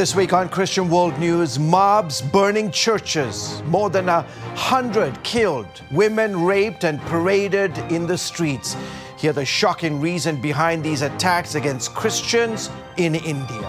This week on Christian World News, mobs burning churches, more than 100 killed, women raped and paraded in the streets. Hear the shocking reason behind these attacks against Christians in India.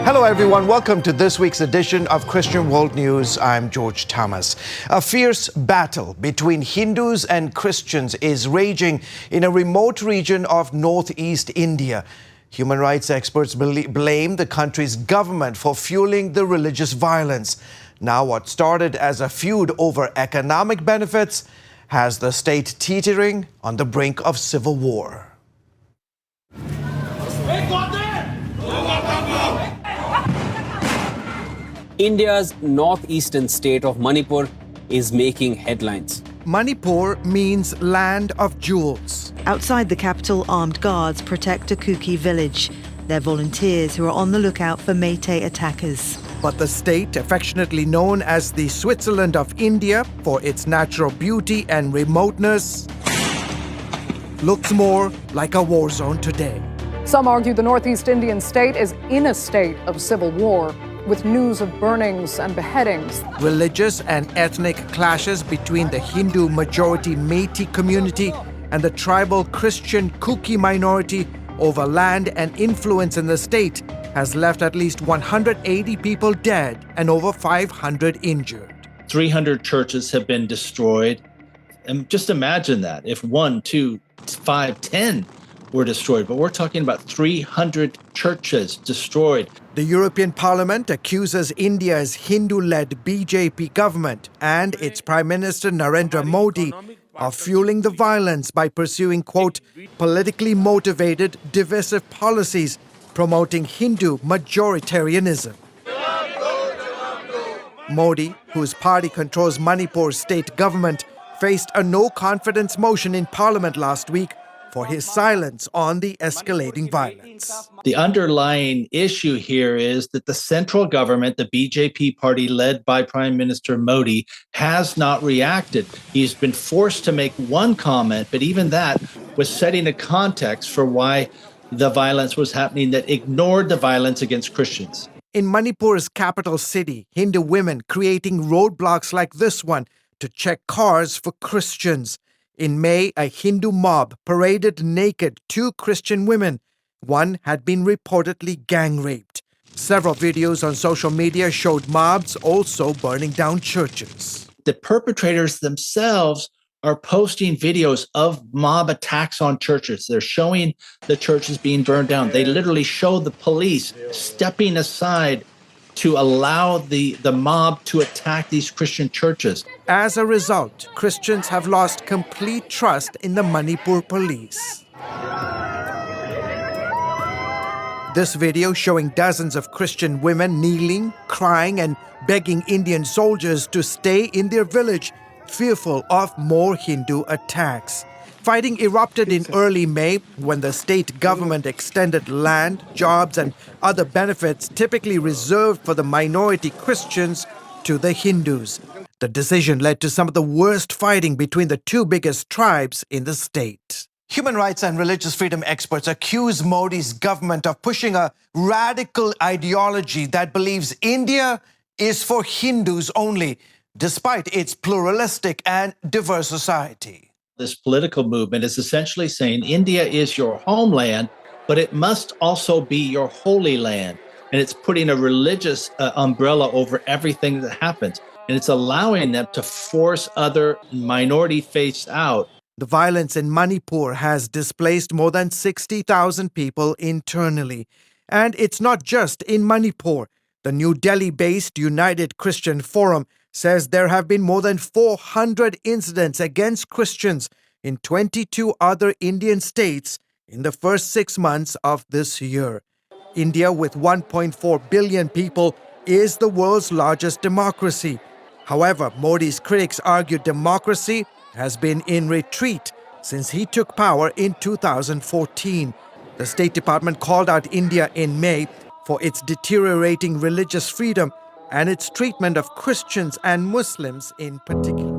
Hello everyone, welcome to this week's edition of Christian World News. I'm George Thomas. A fierce battle between Hindus and Christians is raging in a remote region of northeast India. Human rights experts blame the country's government for fueling the religious violence. Now what started as a feud over economic benefits has the state teetering on the brink of civil war. India's northeastern state of Manipur is making headlines. Manipur means land of jewels. Outside the capital, armed guards protect a Kuki village. They're volunteers who are on the lookout for Meitei attackers. But the state, affectionately known as the Switzerland of India for its natural beauty and remoteness, looks more like a war zone today. Some argue the northeast Indian state is in a state of civil war, with news of burnings and beheadings. Religious and ethnic clashes between the Hindu-majority Meitei community and the tribal Christian Kuki minority over land and influence in the state has left at least 180 people dead and over 500 injured. 300 churches have been destroyed. And just imagine that, if 1, 2, 5, 10 were destroyed. But we're talking about 300 churches destroyed. The European Parliament accuses India's Hindu-led BJP government and its Prime Minister Narendra Modi of fueling the violence by pursuing, quote, politically motivated, divisive policies promoting Hindu majoritarianism. Modi, whose party controls Manipur's state government, faced a no-confidence motion in Parliament last week for his silence on the escalating violence. The underlying issue here is that the central government, the BJP party led by Prime Minister Modi, has not reacted. He's been forced to make one comment, but even that was setting a context for why the violence was happening that ignored the violence against Christians. In Manipur's capital city, Hindu women creating roadblocks like this one to check cars for Christians. In May, a Hindu mob paraded naked 2 Christian women. One had been reportedly gang raped. Several videos on social media showed mobs also burning down churches. The perpetrators themselves are posting videos of mob attacks on churches. They're showing the churches being burned down. They literally show the police stepping aside to allow the mob to attack these Christian churches. As a result, Christians have lost complete trust in the Manipur police. This video showing dozens of Christian women kneeling, crying, and begging Indian soldiers to stay in their village, fearful of more Hindu attacks. Fighting erupted in early May when the state government extended land, jobs, and other benefits typically reserved for the minority Christians to the Hindus. The decision led to some of the worst fighting between the 2 biggest tribes in the state. Human rights and religious freedom experts accuse Modi's government of pushing a radical ideology that believes India is for Hindus only, despite its pluralistic and diverse society. This political movement is essentially saying India is your homeland, but it must also be your holy land. And it's putting a religious umbrella over everything that happens. And it's allowing them to force other minority faiths out. The violence in Manipur has displaced more than 60,000 people internally. And it's not just in Manipur. The New Delhi-based United Christian Forum says there have been more than 400 incidents against Christians in 22 other Indian states in the first 6 months of this year. India, with 1.4 billion people, is the world's largest democracy. However, Modi's critics argue democracy has been in retreat since he took power in 2014. The State Department called out India in May for its deteriorating religious freedom and its treatment of Christians and Muslims in particular.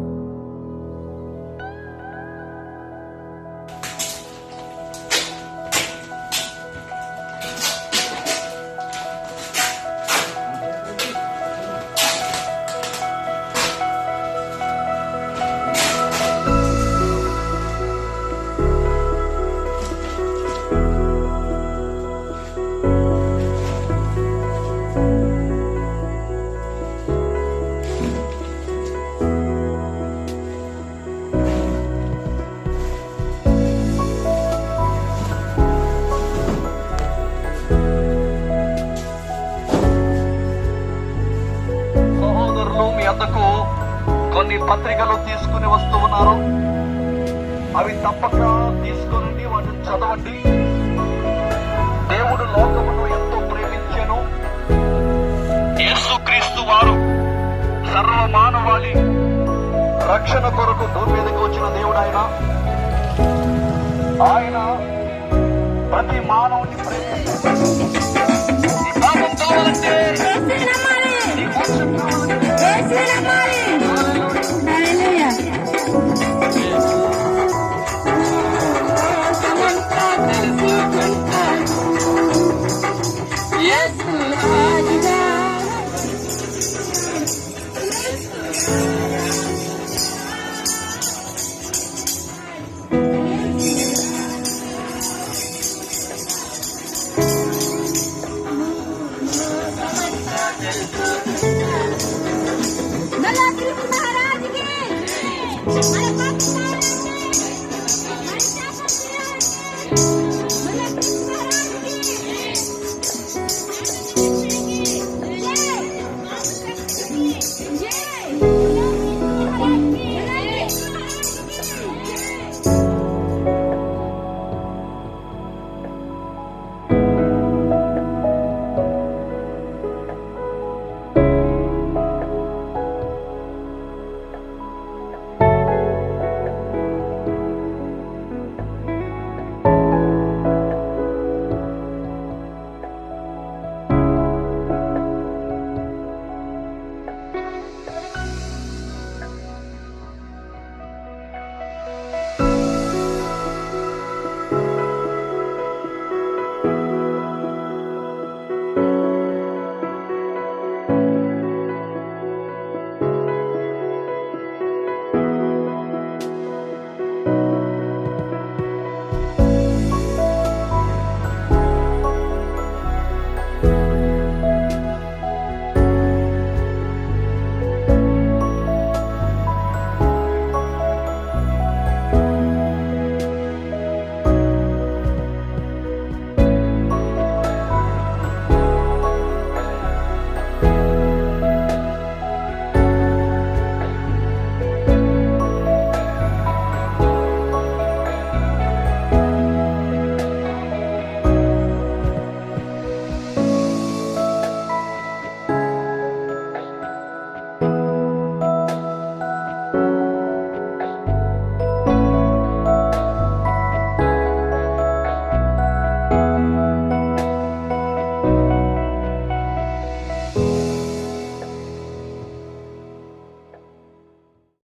పత్రికలు తీసుకుని వస్తూ ఉన్నారు. అవి తప్పక తీసుకుని వాటిని చదవండి. దేవుడు లోకమును ఎంతో ప్రేమించెను. యేసుక్రీస్తు వారు సర్వ మానవాళి రక్షణ కొరకు భూమి మీదకి వచ్చిన దేవుడు ఆయన ప్రతి మానవుని ప్రేమించారు. ఈ పాపం కావాలంటే ఈ మోక్షం కావాలంటే महाराज के